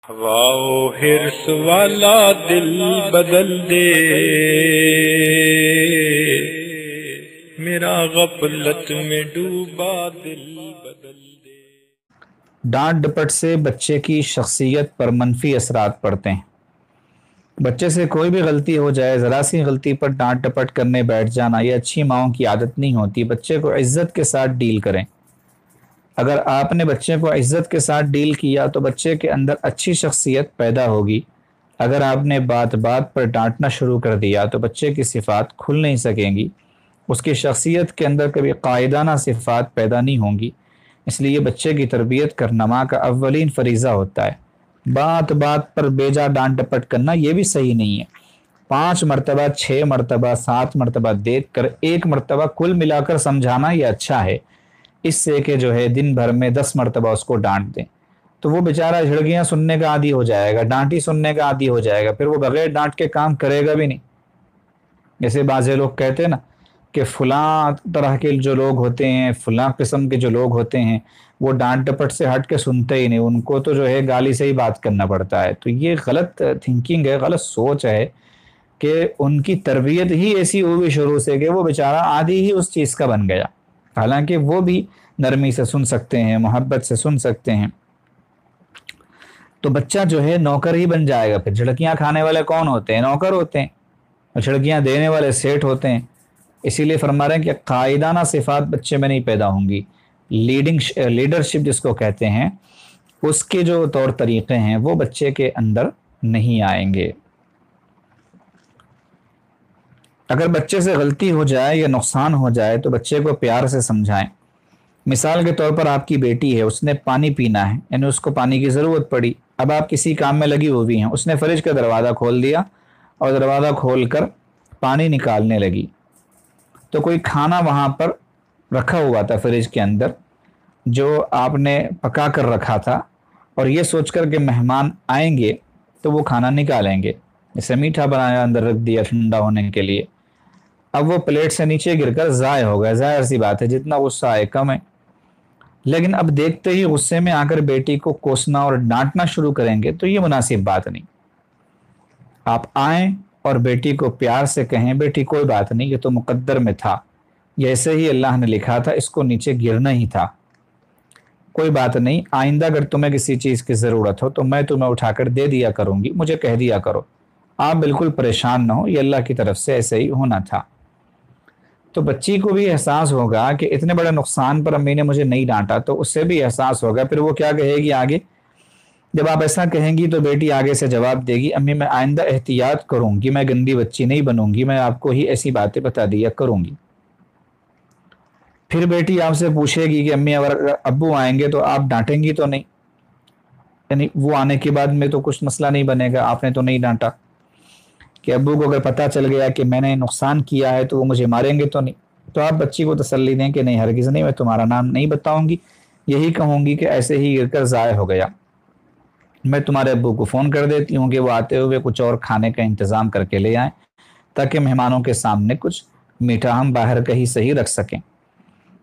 واؤ حرص والا دل بدل دے، میرا غفلت میں ڈوبا دل بدل دے۔ ڈانٹ ڈپٹ سے بچے کی شخصیت پر منفی اثرات پڑتے ہیں۔ بچے سے کوئی بھی غلطی ہو جائے، ذرا سی غلطی پر ڈانٹ ڈپٹ کرنے بیٹھ جانا یہ اچھی ماؤں کی عادت نہیں ہوتی۔ بچے کو عزت کے ساتھ ڈیل کریں۔ اگر آپ نے بچے کو عزت کے ساتھ ڈیل کیا تو بچے کے اندر اچھی شخصیت پیدا ہوگی۔ اگر آپ نے بات بات پر ڈانٹنا شروع کر دیا تو بچے کی صفات کھل نہیں سکیں گی، اس کی شخصیت کے اندر کبھی قائدانہ صفات پیدا نہیں ہوں گی۔ اس لیے بچے کی تربیت کرنا ماں کا اولین فریضہ ہوتا ہے۔ بات بات پر بیجا ڈانٹ ڈپٹ کرنا یہ بھی صحیح نہیں ہے۔ 5 مرتبہ 6 مرتبہ 7 مرتبہ دیکھ کر 1 مرتبہ کل ملا کر سمجھانا یہ اچھا ہے، اس سے کہ جو ہے دن بھر میں 10 مرتبہ اس کو ڈانٹ دیں تو وہ بیچارہ جھڑکیاں سننے کا عادی ہو جائے گا، ڈانٹی سننے کا عادی ہو جائے گا، پھر وہ بغیر ڈانٹ کے کام کرے گا بھی نہیں۔ جیسے بعض لوگ کہتے ہیں نا کہ فلاں طرح کے جو لوگ ہوتے ہیں، فلاں قسم کے جو لوگ ہوتے ہیں وہ ڈانٹ ڈپٹ سے ہٹ کے سنتے ہی نہیں، ان کو تو جو ہے گالی سے ہی بات کرنا پڑتا ہے۔ تو یہ غلط تھنکنگ ہے، غلط سوچ ہے کہ ان کی تربیت ہی ایسی ہوئی شروع سے کہ وہ بیچارہ عادی ہی اس چیز کا بن گیا، حالانکہ وہ بھی نرمی سے سن سکتے ہیں، محبت سے سن سکتے ہیں۔ تو بچہ جو ہے نوکر ہی بن جائے گا۔ پھر جھڑکیاں کھانے والے کون ہوتے ہیں؟ نوکر ہوتے ہیں، اور جھڑکیاں دینے والے سیٹ ہوتے ہیں۔ اسی لیے فرما رہے ہیں کہ قائدانہ صفات بچے میں نہیں پیدا ہوں گی۔ لیڈرشپ جس کو کہتے ہیں، اس کے جو طور طریقے ہیں وہ بچے کے اندر نہیں آئیں گے۔ اگر بچے سے غلطی ہو جائے یا نقصان ہو جائے تو بچے کو پیار سے سمجھائیں۔ مثال کے طور پر آپ کی بیٹی ہے، اس نے پانی پینا ہے، یعنی اس کو پانی کی ضرورت پڑی، اب آپ کسی کام میں لگی ہوئی ہیں، اس نے فریج کا دروازہ کھول دیا اور دروازہ کھول کر پانی نکالنے لگی، تو کوئی کھانا وہاں پر رکھا ہوا تھا فریج کے اندر جو آپ نے پکا کر رکھا تھا، اور یہ سوچ کر کہ مہمان آئیں گے تو وہ کھانا نکالیں گے، جیسے میٹھا بنایا اندر رکھ دیا ٹھنڈا ہونے کے لیے، اب وہ پلیٹ سے نیچے گر کر ضائع ہو گیا۔ ظاہر سی بات ہے جتنا غصہ آئے کم ہے، لیکن اب دیکھتے ہی غصے میں آ کر بیٹی کو کوسنا اور ڈانٹنا شروع کریں گے تو یہ مناسب بات نہیں۔ آپ آئیں اور بیٹی کو پیار سے کہیں، بیٹی کوئی بات نہیں، یہ تو مقدر میں تھا، جیسے ہی اللہ نے لکھا تھا اس کو نیچے گرنا ہی تھا، کوئی بات نہیں، آئندہ اگر تمہیں کسی چیز کی ضرورت ہو تو میں تمہیں اٹھا کر دے دیا کروں گی، مجھے کہہ دیا کرو، آپ بالکل پریشان نہ ہو، یہ اللہ کی طرف سے ایسے ہی ہونا تھا۔ تو بچی کو بھی احساس ہوگا کہ اتنے بڑے نقصان پر امی نے مجھے نہیں ڈانٹا، تو اس سے بھی احساس ہوگا، پھر وہ کیا کہے گی آگے؟ جب آپ ایسا کہیں گی تو بیٹی آگے سے جواب دے گی، امی میں آئندہ احتیاط کروں گی، میں گندی بچی نہیں بنوں گی، میں آپ کو ہی ایسی باتیں بتا دیا کروں گی۔ پھر بیٹی آپ سے پوچھے گی کہ امی اگر ابو آئیں گے تو آپ ڈانٹیں گی تو نہیں؟ یعنی وہ آنے کے بعد میں تو کچھ مسئلہ نہیں بنے گا، آپ نے تو نہیں ڈانٹا، کہ ابو کو اگر پتہ چل گیا کہ میں نے نقصان کیا ہے تو وہ مجھے ماریں گے تو نہیں؟ تو آپ بچی کو تسلی دیں کہ نہیں، ہرگز نہیں، میں تمہارا نام نہیں بتاؤں گی، یہی کہوں گی کہ ایسے ہی گر کر ضائع ہو گیا، میں تمہارے ابو کو فون کر دیتی ہوں کہ وہ آتے ہوئے کچھ اور کھانے کا انتظام کر کے لے آئیں تاکہ مہمانوں کے سامنے کچھ میٹھا ہم باہر کہیں صحیح رکھ سکیں۔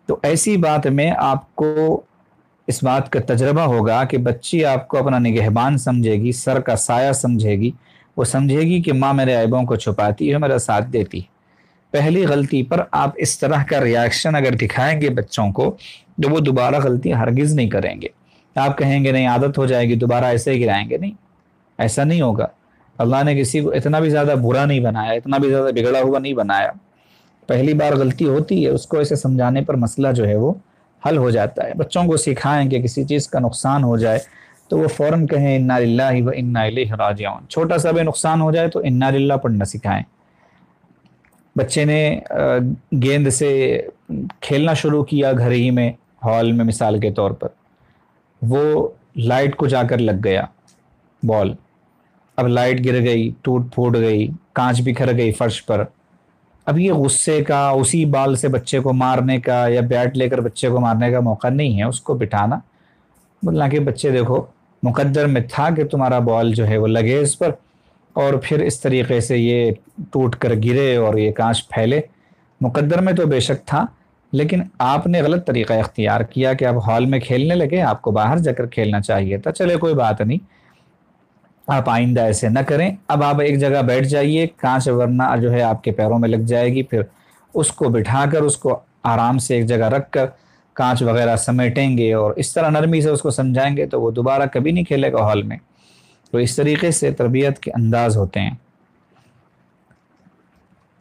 تو ایسی بات میں آپ کو اس بات کا تجربہ ہوگا کہ بچی آپ کو اپنا نگہبان سمجھے گی، سر کا سایہ سمجھے گی، وہ سمجھے گی کہ ماں میرے عیبوں کو چھپاتی ہے، میرا ساتھ دیتی ہے۔ پہلی غلطی پر آپ اس طرح کا ریاکشن اگر دکھائیں گے بچوں کو تو وہ دوبارہ غلطی ہرگز نہیں کریں گے۔ آپ کہیں گے نہیں عادت ہو جائے گی، دوبارہ ایسے ہی گرائیں گے، نہیں، ایسا نہیں ہوگا۔ اللہ نے کسی کو اتنا بھی زیادہ برا نہیں بنایا، اتنا بھی زیادہ بگڑا ہوا نہیں بنایا۔ پہلی بار غلطی ہوتی ہے، اس کو ایسے سمجھانے پر مسئلہ جو ہے وہ حل ہو جاتا ہے۔ بچوں کو سکھائیں کہ کسی چیز کا نقصان ہو جائے تو وہ فوراً کہیں انا للہ و انا الیہ راجعون، چھوٹا سا بھی نقصان ہو جائے تو انا للہ پڑھنا سکھائیں۔ بچے نے گیند سے کھیلنا شروع کیا گھر ہی میں، ہال میں مثال کے طور پر، وہ لائٹ کو جا کر لگ گیا بال، اب لائٹ گر گئی، ٹوٹ پھوٹ گئی، کانچ بکھر گئی فرش پر، اب یہ غصے کا اسی بال سے بچے کو مارنے کا یا بیٹ لے کر بچے کو مارنے کا موقع نہیں ہے۔ اس کو بٹھانا، بولنا کہ بچے دیکھو مقدر میں تھا کہ تمہارا بال جو ہے وہ لگے اس پر، اور پھر اس طریقے سے یہ ٹوٹ کر گرے اور یہ کانچ پھیلے، مقدر میں تو بے شک تھا، لیکن آپ نے غلط طریقہ اختیار کیا کہ آپ ہال میں کھیلنے لگے، آپ کو باہر جا کر کھیلنا چاہیے تھا، چلے کوئی بات نہیں، آپ آئندہ ایسے نہ کریں، اب آپ ایک جگہ بیٹھ جائیے، کانچ ورنہ جو ہے آپ کے پیروں میں لگ جائے گی، پھر اس کو بٹھا کر اس کو آرام سے ایک جگہ رکھ کر کانچ وغیرہ سمیٹیں گے اور اس طرح نرمی سے اس کو سمجھائیں گے تو وہ دوبارہ کبھی نہیں کھیلے گا ہال میں۔ تو اس طریقے سے تربیت کے انداز ہوتے ہیں۔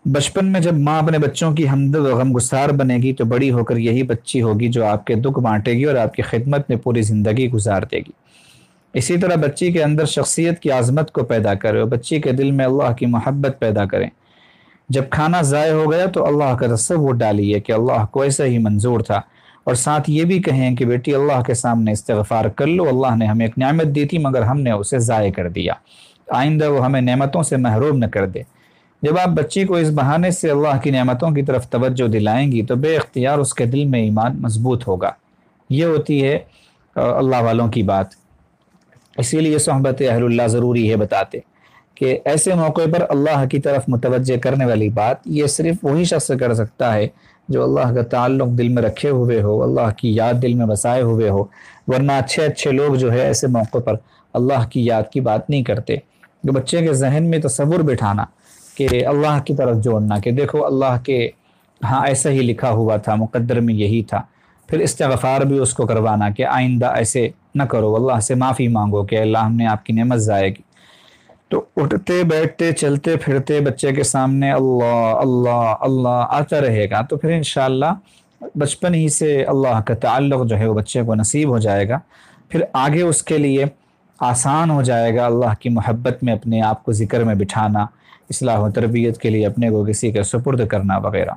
بچپن میں جب ماں اپنے بچوں کی ہمدرد و غمگسار بنے گی تو بڑی ہو کر یہی بچی ہوگی جو آپ کے دکھ بانٹے گی اور آپ کی خدمت میں پوری زندگی گزار دے گی۔ اسی طرح بچی کے اندر شخصیت کی عظمت کو پیدا کرے اور بچی کے دل میں اللہ کی محبت پیدا کریں۔ جب کھانا ضائع ہو گیا تو اللہ کا تصور ڈالیے کہ اللہ کو ایسا ہی منظور تھا، اور ساتھ یہ بھی کہیں کہ بیٹی اللہ کے سامنے استغفار کر لو، اللہ نے ہمیں ایک نعمت دی تھی مگر ہم نے اسے ضائع کر دیا، آئندہ وہ ہمیں نعمتوں سے محروم نہ کر دے۔ جب آپ بچی کو اس بہانے سے اللہ کی نعمتوں کی طرف توجہ دلائیں گی تو بے اختیار اس کے دل میں ایمان مضبوط ہوگا۔ یہ ہوتی ہے اللہ والوں کی بات۔ اسی لیے صحبت اہل اللہ ضروری ہے، بتاتے کہ ایسے موقع پر اللہ کی طرف متوجہ کرنے والی بات یہ صرف وہی شخص کر سکتا ہے جو اللہ کا تعلق دل میں رکھے ہوئے ہو، اللہ کی یاد دل میں بسائے ہوئے ہو، ورنہ اچھے لوگ جو ہے ایسے موقع پر اللہ کی یاد کی بات نہیں کرتے۔ کہ بچے کے ذہن میں تصور بٹھانا کہ اللہ کی طرف جوڑنا کہ دیکھو اللہ کے ہاں ایسا ہی لکھا ہوا تھا، مقدر میں یہی تھا، پھر استغفار بھی اس کو کروانا کہ آئندہ ایسے نہ کرو، اللہ سے معافی مانگو کہ اللہ ہم نے آپ کی نعمت ضائع کی۔ تو اٹھتے بیٹھتے چلتے پھرتے بچے کے سامنے اللہ اللہ اللہ آتا رہے گا تو پھر انشاءاللہ بچپن ہی سے اللہ کا تعلق جو ہے وہ بچے کو نصیب ہو جائے گا، پھر آگے اس کے لیے آسان ہو جائے گا اللہ کی محبت میں اپنے آپ کو ذکر میں بٹھانا، اصلاح و تربیت کے لیے اپنے کو کسی کے سپرد کرنا وغیرہ۔